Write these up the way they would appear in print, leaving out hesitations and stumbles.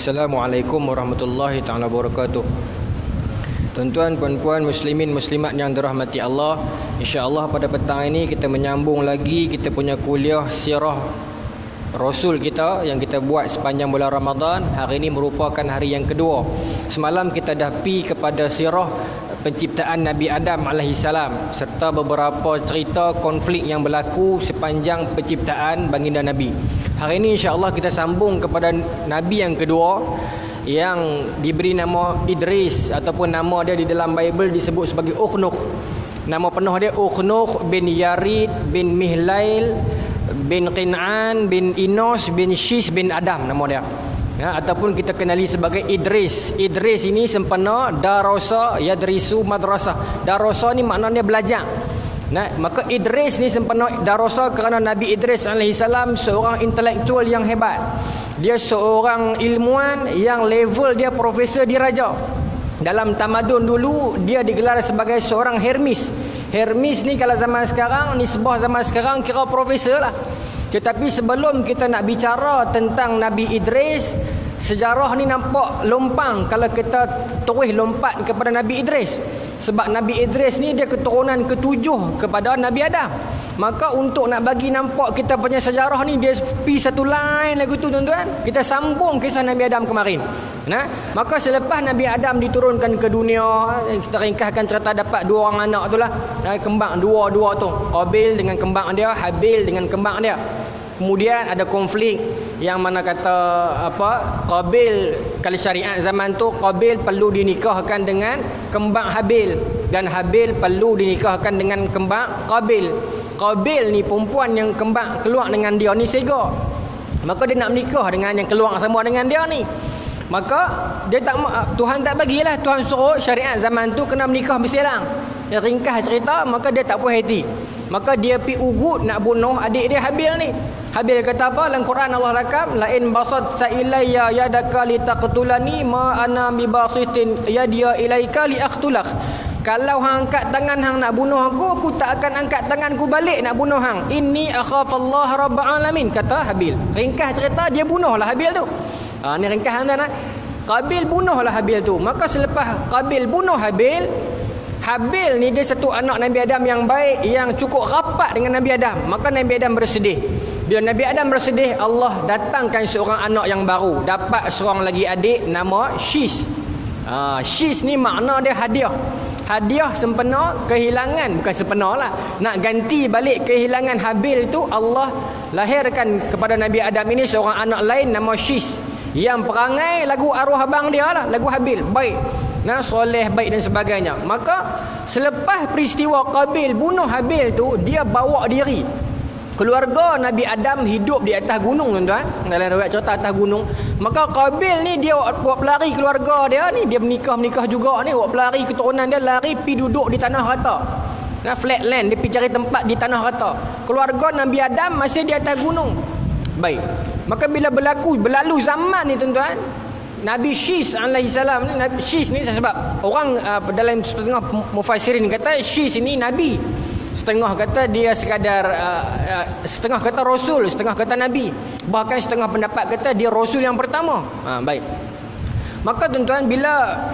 Assalamualaikum warahmatullahi taala wabarakatuh. Tuan-tuan, puan-puan, muslimin, muslimat yang dirahmati Allah, insya-Allah pada petang ini kita menyambung lagi kita punya kuliah sirah Rasul kita yang kita buat sepanjang bulan Ramadan. Hari ini merupakan hari yang kedua. Semalam kita dah pi kepada sirah penciptaan Nabi Adam alaihissalam serta beberapa cerita konflik yang berlaku sepanjang penciptaan baginda Nabi. Hari ini insya-Allah kita sambung kepada Nabi yang kedua yang diberi nama Idris ataupun nama dia di dalam Bible disebut sebagai Ukhnukh. Nama penuh dia Ukhnukh bin Yarid bin Mihlail bin Qin'an bin Inos bin Shis bin Adam nama dia. Ya, ataupun kita kenali sebagai Idris. Idris ini sempena darasa yadrisu madrasah. Darasa ni maknanya belajar. Nah, maka Idris ni sempena darasa kerana Nabi Idris alaihissalam seorang intelektual yang hebat. Dia seorang ilmuwan yang level dia profesor diraja. Dalam tamadun dulu dia digelar sebagai seorang Hermes. Hermes ni kalau zaman sekarang, nisbah zaman sekarang kira profesor lah. Tetapi sebelum kita nak bicara tentang Nabi Idris, sejarah ni nampak lompang kalau kita terus lompat kepada Nabi Idris. Sebab Nabi Idris ni dia keturunan ketujuh kepada Nabi Adam. Maka untuk nak bagi nampak kita punya sejarah ni, dia pi satu line lagu tu tuan-tuan. Kita sambung kisah Nabi Adam kemarin. Nah, maka selepas Nabi Adam diturunkan ke dunia, kita ringkaskan cerita dapat dua orang anak tu lah. Kembang dua-dua tu. Qabil dengan kembang dia, Habil dengan kembang dia. Kemudian ada konflik yang mana kata Qabil, kalau syariat zaman tu Qabil perlu dinikahkan dengan kembang Habil dan Habil perlu dinikahkan dengan kembang Qabil. Qabil ni perempuan yang kembang keluar dengan dia ni sega. Maka dia nak menikah dengan yang keluar sama dengan dia ni. Maka dia tak, Tuhan tak bagilah, Tuhan suruh syariat zaman tu kena menikah berselang. Dia ringkas cerita, maka dia tak puas hati. Maka dia pi ugut nak bunuh adik dia Habil ni. Habil kata apa? Dalam Quran Allah rakam, la in basat sa ilayya yadaka litaqtulani ma ana bibasitin yadiya ilaika liaqtulak. Kalau hang angkat tangan hang nak bunuh aku tak akan angkat tanganku balik nak bunuh hang. Inni akhafallaha rabbul alamin, kata Habil. Ringkas cerita, dia bunuhlah Habil tu. Ni ringkasan tuan. Qabil bunuhlah Habil tu. Maka selepas Qabil bunuh Habil, Habil ni dia satu anak Nabi Adam yang baik, yang cukup rapat dengan Nabi Adam. Maka Nabi Adam bersedih. Bila Nabi Adam bersedih, Allah datangkan seorang anak yang baru. Dapat seorang lagi adik nama Shis. Shis ni makna dia hadiah. Hadiah sempena kehilangan, bukan sempena lah, nak ganti balik kehilangan Habil tu, Allah lahirkan kepada Nabi Adam ini seorang anak lain nama Shis, yang perangai lagu arwah abang dia lah, lagu Habil, baik, soleh, baik dan sebagainya. Maka selepas peristiwa Qabil bunuh Habil tu, dia bawa diri. Keluarga Nabi Adam hidup di atas gunung tuan-tuan. Dalam riwayat cerita atas gunung. Maka Qabil ni dia buat pelari keluarga dia ni, dia menikah juga ni, buat pelari keturunan dia lari pi duduk di tanah rata. Flat land, dia pi cari tempat di tanah rata. Keluarga Nabi Adam masih di atas gunung. Baik. Maka bila berlalu zaman ni tuan-tuan, Nabi Shis alaihissalam ni, Nabi Shis ni sebab orang dalam setengah mufassirin kata Shis ini nabi. Setengah kata dia sekadar setengah kata rasul, setengah kata nabi. Bahkan setengah pendapat kata dia rasul yang pertama. Baik. Maka tuan-tuan, bila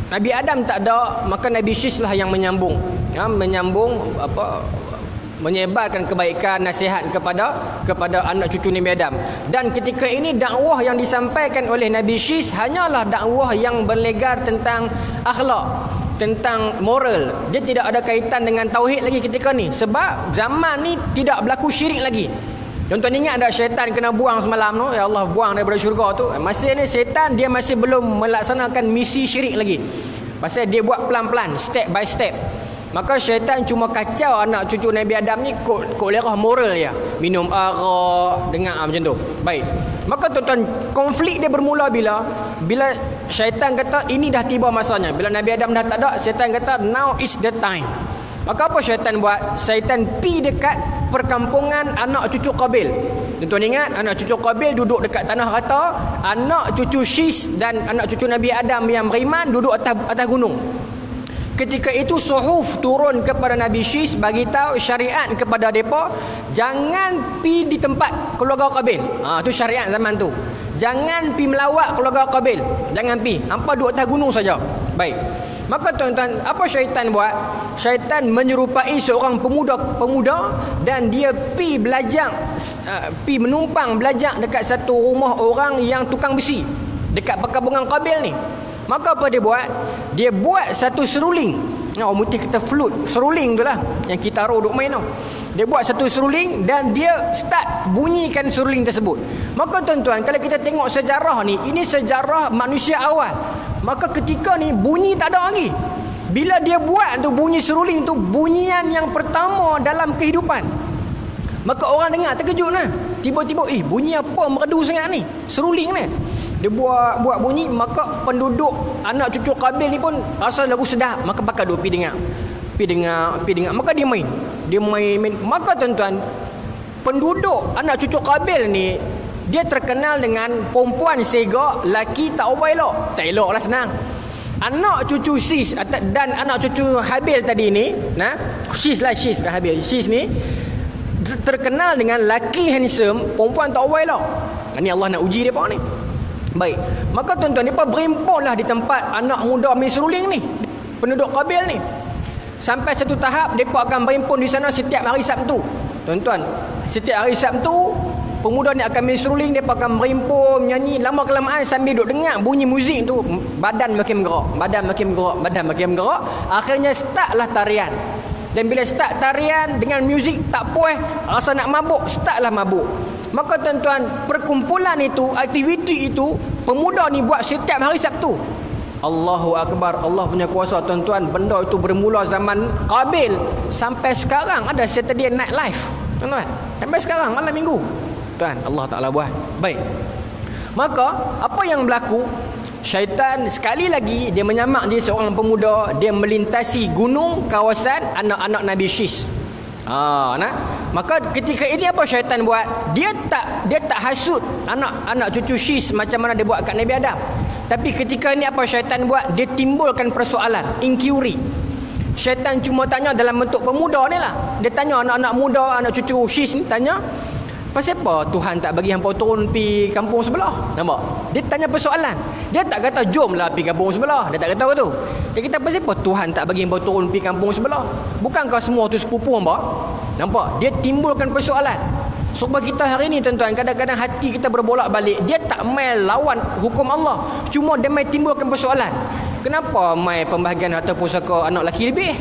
Nabi Adam tak ada, maka Nabi Shis lah yang menyambung. Menyebarkan kebaikan, nasihat kepada anak cucu Nabi Adam. Dan ketika ini dakwah yang disampaikan oleh Nabi Shis hanyalah dakwah yang berlegar tentang akhlak, tentang moral. Dia tidak ada kaitan dengan tauhid lagi ketika ni. Sebab zaman ni tidak berlaku syirik lagi. Tuan-tuan ingat tak syaitan kena buang semalam tu? Ya Allah, buang daripada syurga tu. Masih ni syaitan dia masih belum melaksanakan misi syirik lagi. Pasal dia buat pelan-pelan, step by step. Maka syaitan cuma kacau anak cucu Nabi Adam ni kod lerah moral dia. Minum arak, dengar macam tu. Baik. Maka tuan-tuan, konflik dia bermula bila syaitan kata ini dah tiba masanya. Bila Nabi Adam dah tak ada, syaitan kata now is the time. Maka apa syaitan buat? Syaitan pi dekat perkampungan anak cucu Qabil. Tuan-tuan ingat, anak cucu Qabil duduk dekat tanah rata, anak cucu Shis dan anak cucu Nabi Adam yang beriman duduk atas gunung. Ketika itu suhuf turun kepada Nabi Shis, bagi tahu syariat kepada depa, jangan pi di tempat keluarga Qabil. Itu syariat zaman tu. Jangan pi melawat keluarga Qabil. Jangan pi. Hampa duduk atas gunung saja. Baik. Maka tuan-tuan, apa syaitan buat? Syaitan menyerupai seorang pemuda dan dia pi belajar, pi menumpang belajar dekat satu rumah orang yang tukang besi dekat perkampungan Qabil ni. Maka apa dia buat? Dia buat satu seruling. Orang putih kata flute, seruling tu lah yang kita duk main tau. Dia buat satu seruling dan dia start bunyikan seruling tersebut. Maka tuan-tuan, kalau kita tengok sejarah ni, ini sejarah manusia awal. Maka ketika ni bunyi tak ada lagi. Bila dia buat tu bunyi seruling tu, bunyian yang pertama dalam kehidupan. Maka orang dengar terkejut lah. Tiba-tiba, bunyi apa merdu sangat ni? Seruling ni. Dia buat bunyi, maka penduduk anak cucu Qabil ni pun rasa lagu sedap, maka pakai duk pi dengar. Maka dia main. Maka tuan-tuan, penduduk anak cucu Qabil ni dia terkenal dengan perempuan segak, laki tak apa elok. Tak elok lah, senang. Anak cucu Sis dan anak cucu Habil tadi ni, Sis bukan Habil. Sis ni terkenal dengan laki handsome, perempuan tak apa elok. Ini Allah nak uji depa ni. Baik. Maka tuan-tuan, depa berhimpunlah di tempat anak muda main seruling ni, penduduk Qabil ni. Sampai satu tahap depa akan berhimpun di sana setiap hari Sabtu. Tuan-tuan, setiap hari Sabtu pemuda ni akan main seruling, depa akan berhimpun menyanyi. Lama kelamaan sambil duk dengar bunyi muzik tu, badan makin bergerak. Akhirnya startlah tarian. Dan bila start tarian dengan muzik tak puas, rasa nak mabuk, startlah mabuk. Maka tuan-tuan, perkumpulan itu, aktiviti itu pemuda ni buat setiap hari Sabtu. Allahu Akbar, Allah punya kuasa tuan-tuan. Benda itu bermula zaman Qabil sampai sekarang ada Saturday Night Live, tuan-tuan. Sampai sekarang malam minggu, tuan, Allah Ta'ala buat. Baik. Maka apa yang berlaku? Syaitan sekali lagi dia menyamak dia seorang pemuda, dia melintasi gunung kawasan anak-anak Nabi Syis. Maka ketika ini apa syaitan buat? Dia tak hasut anak cucu Syis macam mana dia buat kat Nabi Adam. Tapi ketika ini apa syaitan buat? Dia timbulkan persoalan, inquiry. Syaitan cuma tanya dalam bentuk pemuda ni lah. Dia tanya anak-anak muda, anak cucu Syis ni, tanya, pasal apa Tuhan tak bagi hampa turun pi kampung sebelah? Nampak? Dia tanya persoalan. Dia tak kata jomlah pi kampung sebelah. Dia tak kata begitu. Dia kata pasal apa Tuhan tak bagi hampa turun pi kampung sebelah? Bukankah semua tu sepupu hampa? Nampak? Dia timbulkan persoalan. Sebab kita hari ni tuan-tuan, kadang-kadang hati kita berbolak-balik. Dia tak main lawan hukum Allah, cuma dia main timbulkan persoalan. Kenapa main pembahagian harta pusaka anak lelaki lebih?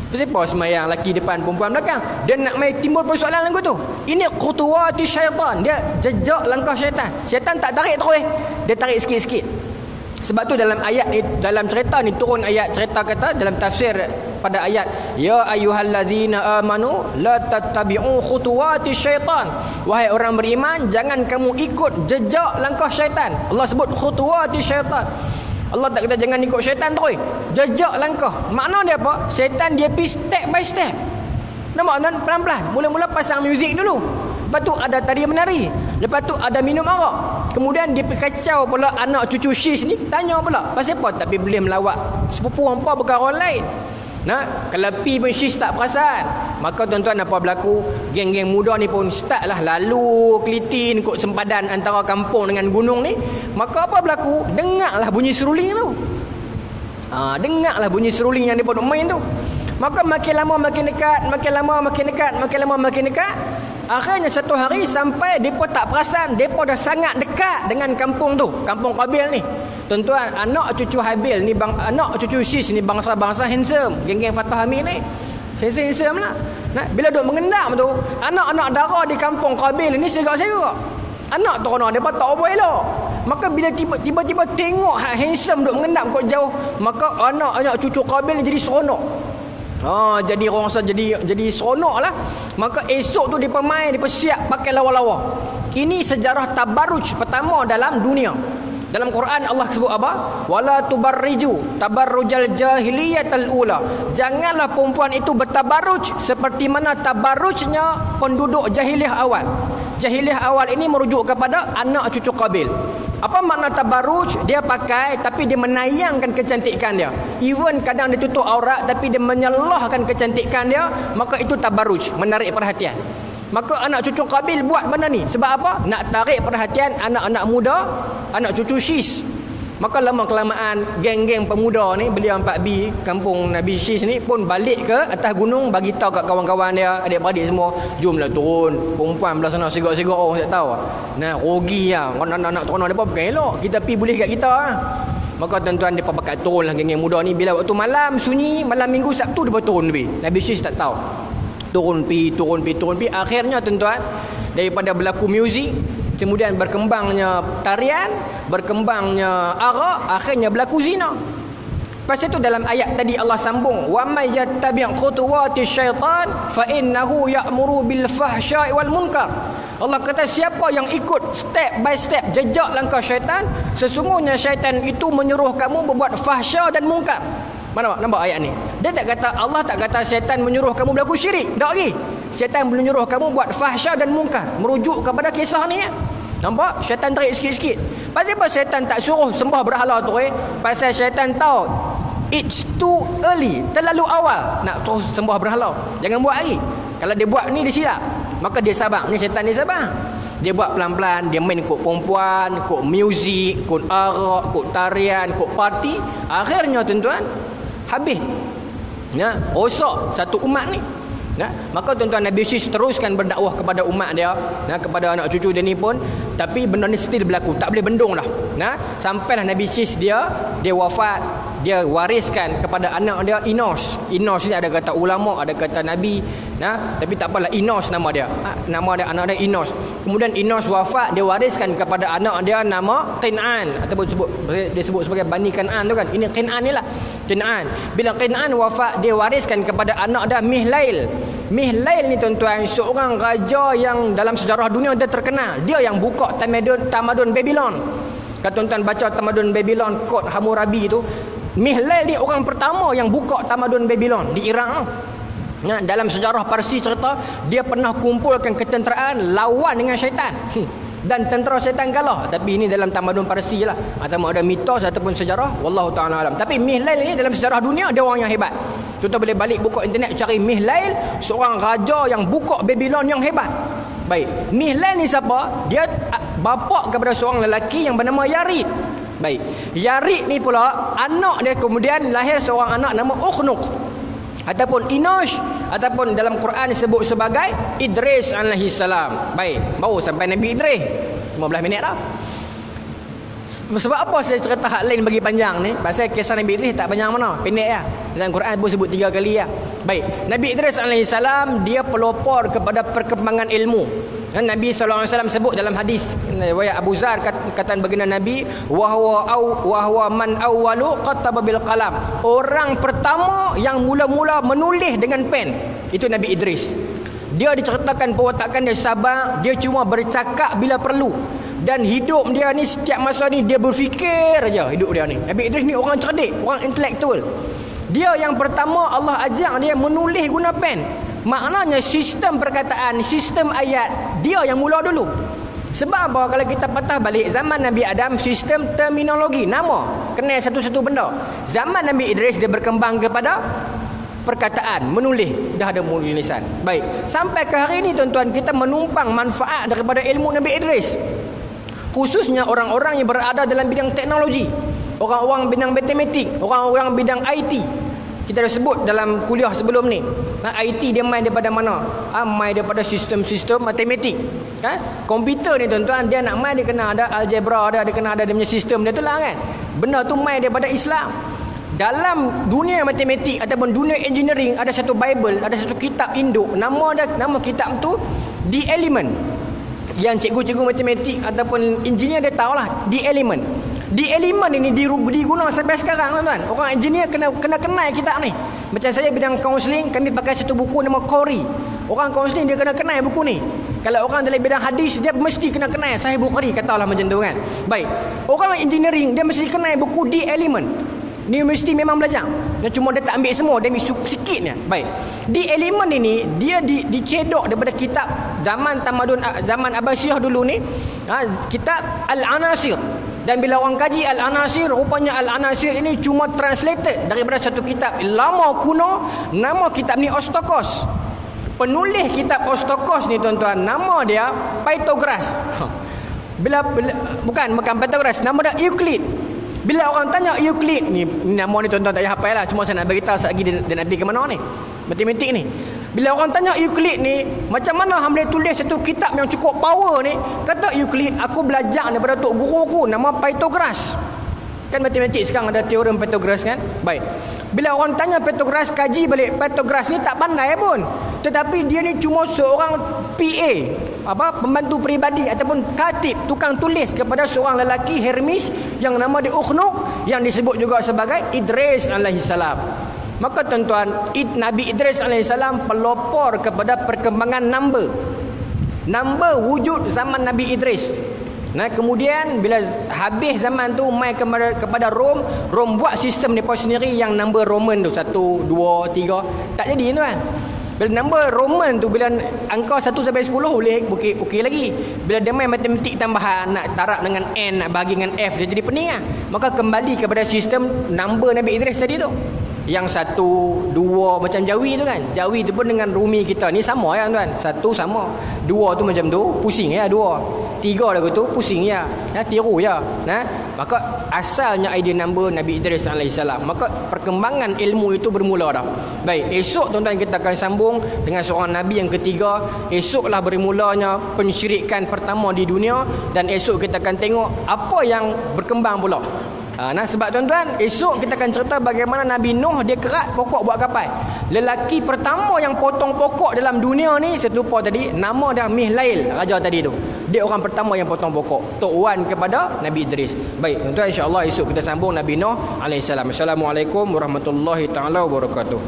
Kenapa semayang lelaki depan, perempuan belakang? Dia nak main timbul persoalan lagu tu. Ini khutuwati syaitan. Dia jejak langkah syaitan. Syaitan tak tarik terus, dia tarik sikit-sikit. Sebab tu dalam ayat ni, dalam cerita ni turun ayat cerita kata dalam tafsir pada ayat, ya ayyuhallazina amanu la tattabi'u khutuwati syaitan. Wahai orang beriman, jangan kamu ikut jejak langkah syaitan. Allah sebut khutuwati syaitan. Allah tak kata jangan ikut syaitan terus. Jejak langkah. Makna dia apa? Syaitan dia pergi step by step. Nampak kan? Pelan-pelan. Mula-mula pasang muzik dulu. Lepas tu ada tari menari. Lepas tu ada minum arak. Kemudian dia kacau pula anak cucu Syis ni. Tanya pula, pasal apa tak boleh melawat sepupu hampa bukan orang lain? Kalau pi pun Syis tak perasan. Maka tuan-tuan, apa berlaku? Geng-geng muda ni pun start lah lalu kelitin kot sempadan antara kampung dengan gunung ni. Maka apa berlaku? Dengarlah bunyi seruling tu. Dengarlah bunyi seruling yang dia duk main tu. Maka makin lama makin dekat. Akhirnya satu hari sampai depa tak perasan, depa dah sangat dekat dengan kampung tu, kampung Qabil ni. Tuan-tuan, anak cucu Habil ni, anak cucu Syis ni bangsa-bangsa handsome. Geng-geng Fatah Amin ni handsome lah. Bila duk mengendam tu, anak-anak dara di kampung Qabil ni serak-serak. Anak terona depa tak apa elok. Maka bila tiba-tiba tengok handsome duk mengendam kat jauh, maka anak cucu Qabil ni jadi seronok. Jadi orang rasa jadi seronok lah. Maka esok tu dia main, dia siap pakai lawa-lawa. Ini sejarah tabarruj pertama dalam dunia. Dalam Quran Allah sebut apa? Wala tubarriju tabarrujal jahiliyatal ula. Janganlah perempuan itu bertabarruj seperti mana tabarrujnya penduduk jahiliyah awal. Jahiliyah awal ini merujuk kepada anak cucu Qabil. Apa makna tabarruj? Dia pakai tapi dia menayangkan kecantikan dia. Even kadang dia tutup aurat tapi dia menyelahkan kecantikan dia, maka itu tabarruj, menarik perhatian. Maka anak cucu Qabil buat benda ni. Sebab apa? Nak tarik perhatian anak-anak muda, anak cucu Syis. Maka lama-kelamaan geng-geng pemuda ni, beliau 4B kampung Nabi Syis ni pun balik ke atas gunung, bagi tahu kat kawan-kawan dia, adik-beradik semua, jomlah turun. Perempuan belah sana sigak-sigak orang tak tahu. Nah, rugi lah. Anak-anak turun depa bukan elok. Kita pi boleh kat kita lah. Maka tuan-tuan depa bakat turun lah geng-geng muda ni. Bila waktu malam sunyi, malam Minggu Sabtu depa turun lebih. Nabi Syis tak tahu. Turun pi. Akhirnya tuan-tuan, daripada berlaku muzik, kemudian berkembangnya tarian, berkembangnya arak, akhirnya berlaku zina. Pasal itu dalam ayat tadi Allah sambung, wa may yattabi' khutuwati syaitan fa innahu ya'muru bil fahsya'i wal munkar. Allah kata siapa yang ikut step by step jejak langkah syaitan, sesungguhnya syaitan itu menyuruh kamu berbuat fahsya dan munkar. Mana nampak ayat ni? Dia tak kata, Allah tak kata syaitan menyuruh kamu berlaku syirik. Tak lagi. Syaitan menyuruh kamu buat fahsya dan munkar. Merujuk kepada kisah ni. Nampak? Syaitan tarik sikit-sikit. Pasal apa syaitan tak suruh sembah berhala tu? Pasal syaitan tahu it's too early. Terlalu awal nak terus sembah berhala. Jangan buat lagi. Kalau dia buat ni dia silap. Maka dia sabar. Ni syaitan dia sabar. Dia buat pelan-pelan. Dia main kod perempuan, kod muzik, kod arak, kod tarian, kod parti. Akhirnya tuan-tuan, habis. Ya, rosak satu umat ni. Ya, maka tuan-tuan Nabi Syis teruskan berdakwah kepada umat dia, ya, kepada anak cucu dia ni pun, tapi benda ni still berlaku, tak boleh bendung dah. Ya, sampailah Nabi Syis dia wafat, dia wariskan kepada anak dia Inos. Inos ni ada kata ulama, ada kata nabi, ya, tapi tak apalah, Inos nama dia. Nama dia anak dia Inos. Kemudian Inos wafat, dia wariskan kepada anak dia nama Qin'an, ataupun dia sebut sebagai Bani Kan'an tu kan. Ini Qin'an ni lah. Qin'an. Bila Qin'an wafat, dia wariskan kepada anak dia Mihlail. Mihlail ni tuan-tuan, seorang raja yang dalam sejarah dunia dia terkenal. Dia yang buka tamadun Babylon. Kalau tuan-tuan baca tamadun Babylon, Kod Hammurabi tu, Mihlail ni orang pertama yang buka tamadun Babylon di Iraq. Ya, dalam sejarah Parsi cerita, dia pernah kumpulkan ketenteraan lawan dengan syaitan. Dan tentera syaitan kalah. Tapi ini dalam tamadun Parsi lah. Atau ada mitos ataupun sejarah, wallahu ta'ala alam. Tapi Mihlail ni dalam sejarah dunia dia orang yang hebat. Tuan-tuan boleh balik buka internet cari Mihlail, seorang raja yang buka Babylon yang hebat. Baik, Mihlail ni siapa? Dia bapa kepada seorang lelaki yang bernama Yarid. Baik, Yarid ni pula anak dia kemudian lahir seorang anak nama Ukhnuk ataupun Inosh, ataupun dalam Quran disebut sebagai Idris alaihi salam. Baik, baru sampai Nabi Idris 15 minit dah. Sebab apa saya cerita hak lain bagi panjang ni? Pasal kisah Nabi Idris tak panjang mana, pendek ya. Dalam Quran pun sebut 3 kali ya. Baik, Nabi Idris alaihi salam dia pelopor kepada perkembangan ilmu. Dan Nabi SAW sebut dalam hadis riwayat Abu Zar, kata baginda Nabi, wahwa man awwalu qattaba bil qalam. Orang pertama yang mula-mula menulis dengan pen itu Nabi Idris. Dia diceritakan perwatakan dia sabar, dia cuma bercakap bila perlu. Dan hidup dia ni setiap masa ni dia berfikir aja hidup dia ni. Nabi Idris ni orang cerdik, orang intelektual. Dia yang pertama Allah ajak dia menulis guna pen. Maknanya sistem perkataan, sistem ayat dia yang mula dulu. Sebab apa? Kalau kita patah balik zaman Nabi Adam, sistem terminologi, nama kenal satu-satu benda. Zaman Nabi Idris dia berkembang kepada perkataan, menulis, dah ada penulisan. Baik, sampai ke hari ini tuan-tuan, kita menumpang manfaat daripada ilmu Nabi Idris. Khususnya orang-orang yang berada dalam bidang teknologi, orang-orang bidang matematik, orang-orang bidang IT. Kita dah sebut dalam kuliah sebelum ni. IT dia main daripada mana? Main daripada sistem-sistem matematik. Komputer ni tuan-tuan, dia nak main dia kena ada algebra dia kena ada dia punya sistem dia tu lah kan. Benda tu main daripada Islam. Dalam dunia matematik ataupun dunia engineering ada satu Bible, ada satu kitab induk. Nama kitab tu The Element. Yang cikgu-cikgu matematik ataupun engineer dia tahulah The Element. Di elemen ini diguna sampai sekarang tuan-tuan. Orang engineer kena kenal kitab ni. Macam saya bidang kaunseling, kami pakai satu buku nama Qori. Orang kaunseling dia kena kenal buku ni. Kalau orang dalam bidang hadis dia mesti kena kenal Sahih Bukhari, katalah macam tu kan. Baik. Orang engineering dia mesti kenal buku The Element. Ni mesti memang belajar. Cuma dia tak ambil semua, dia ambil sikitnya. Baik. The Element ini dia dicedok daripada kitab zaman Abbasiyah dulu ni, kitab Al-Anasir. Dan bila orang kaji Al-Anasir, rupanya Al-Anasir ini cuma translated daripada satu kitab lama kuno, nama kitab ni Ostokos. penulis kitab Ostokos ni tuan-tuan, nama dia Pythagoras. Bukan Pythagoras, nama dia Euclid. Bila orang tanya Euclid ni nama ni tuan-tuan tak payah hafal lah, cuma saya nak beritahu sekali lagi dia nak pergi ke mana ni, matematik ni. Bila orang tanya Euclid ni, macam mana hang boleh tulis satu kitab yang cukup power ni? Kata Euclid, aku belajar daripada tok guruku nama Pythagoras. Kan matematik sekarang ada teorem Pythagoras kan? Baik. Bila orang tanya Pythagoras, kaji balik, Pythagoras ni tak pandai pun. Tetapi dia ni cuma seorang PA, pembantu peribadi ataupun katib, tukang tulis kepada seorang lelaki Hermes yang nama dia Ukhnuk, yang disebut juga sebagai Idris alaihissalam. Maka tuan-tuan, Nabi Idris alaihissalam pelopor kepada perkembangan number wujud zaman Nabi Idris. Nah, kemudian bila habis zaman tu mai kepada Rom buat sistem mereka sendiri yang number Roman tu 1, 2, 3 tak jadi tuan. Bila number Roman tu, bila angka 1 sampai 10 boleh okey lagi. Bila dia main matematik tambahan nak tarak dengan n, nak bagi dengan f, dia jadi pening lah. Maka kembali kepada sistem number Nabi Idris tadi tu. Yang 1, 2 macam Jawi tu kan. Jawi tu pun dengan Rumi kita ni sama ya tuan. 1 sama. 2 tu macam tu, pusing ya 2. 3 lagu tu pusing ya. Tiru ya. Maka asalnya idea number Nabi Idris alaihissalam. Maka perkembangan ilmu itu bermula dah. Baik, esok tuan-tuan kita akan sambung dengan seorang nabi yang ketiga. Esoklah bermulanya pensyirikan pertama di dunia, dan esok kita akan tengok apa yang berkembang pula. Sebab tuan-tuan, esok kita akan cerita bagaimana Nabi Nuh dia kerat pokok buat kapal. Lelaki pertama yang potong pokok dalam dunia ni, saya lupa tadi, nama dia Mihlail, raja tadi tu. Dia orang pertama yang potong pokok. Tok Wan kepada Nabi Idris. Baik, tuan-tuan, insya-Allah esok kita sambung Nabi Nuh alaihissalam. Assalamualaikum warahmatullahi taala wabarakatuh.